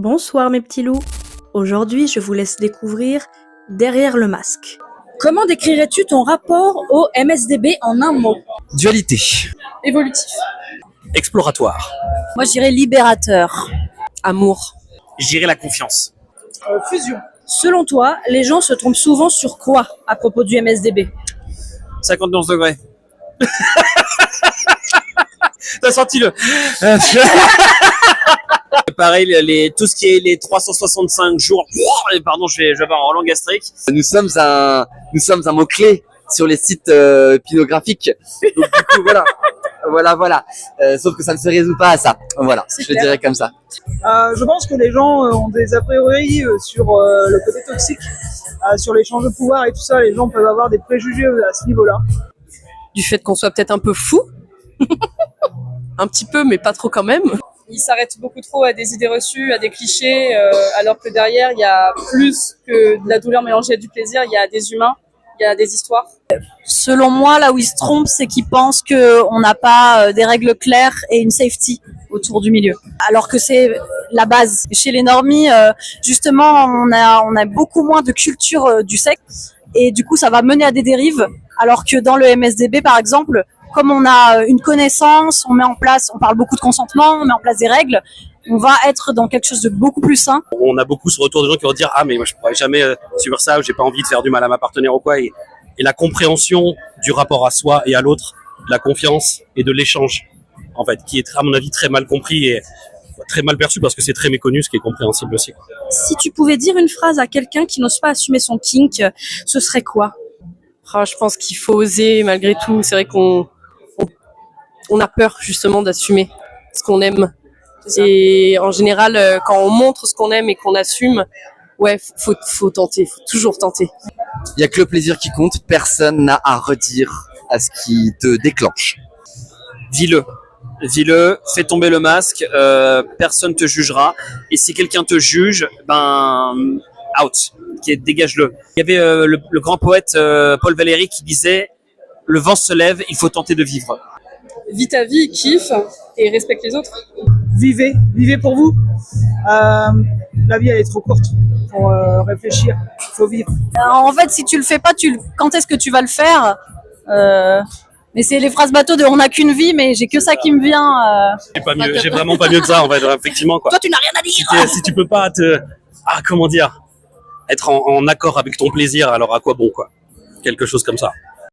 Bonsoir mes petits loups. Aujourd'hui, je vous laisse découvrir Derrière le masque. Comment décrirais-tu ton rapport au MSDB en un mot? Dualité. Évolutif. Exploratoire. Moi, je dirais libérateur. Amour. Je dirais la confiance. Fusion. Selon toi, les gens se trompent souvent sur quoi à propos du MSDB? 51 degrés. T'as senti le... Pareil, tout ce qui est les 365 jours. Pardon, je vais avoir un relent gastrique. Nous sommes un mot-clé sur les sites pinographiques. Donc du coup, voilà. Sauf que ça ne se résout pas à ça. Voilà, je le dirais comme ça. Je pense que les gens ont des a priori sur le côté toxique, sur l'échange de pouvoir et tout ça. Les gens peuvent avoir des préjugés à ce niveau-là. Du fait qu'on soit peut-être un peu fou. Un petit peu, mais pas trop quand même. Ils s'arrêtent beaucoup trop à des idées reçues, à des clichés, alors que derrière, il y a plus que de la douleur mélangée à du plaisir. Il y a des humains, il y a des histoires. Selon moi, là où ils se trompent, c'est qu'ils pensent qu'on n'a pas des règles claires et une safety autour du milieu. Alors que c'est la base. Chez les normies, justement, on a beaucoup moins de culture du sexe. Et du coup, ça va mener à des dérives. Alors que dans le MSDB, par exemple, comme on a une connaissance, on parle beaucoup de consentement, on met en place des règles, on va être dans quelque chose de beaucoup plus sain. On a beaucoup ce retour de gens qui vont dire mais moi je pourrais jamais suivre ça, ou j'ai pas envie de faire du mal à ma partenaire ou quoi. Et la compréhension du rapport à soi et à l'autre, de la confiance et de l'échange, en fait, qui est à mon avis très mal compris et très mal perçu parce que c'est très méconnu, ce qui est compréhensible aussi. Si tu pouvais dire une phrase à quelqu'un qui n'ose pas assumer son kink, ce serait quoi? Je pense qu'il faut oser malgré tout. C'est vrai qu'on a peur justement d'assumer ce qu'on aime. Et en général, quand on montre ce qu'on aime et qu'on assume, faut tenter, faut toujours tenter. Il y a que le plaisir qui compte. Personne n'a à redire à ce qui te déclenche. Dis-le, fais tomber le masque, personne te jugera. Et si quelqu'un te juge, out, dégage-le. Il y avait le grand poète Paul Valéry qui disait « Le vent se lève, il faut tenter de vivre ». Vis ta vie, kiffe et respecte les autres. Vivez pour vous. La vie, elle est trop courte pour réfléchir. Il faut vivre. En fait, si tu le fais pas, quand est-ce que tu vas le faire? Mais c'est les phrases bateau de on n'a qu'une vie, mais j'ai que ça qui me vient. J'ai vraiment pas mieux que ça, en fait, effectivement, quoi. Toi, tu n'as rien à dire. Si tu peux pas être en accord avec ton plaisir, alors à quoi bon, quoi? Quelque chose comme ça.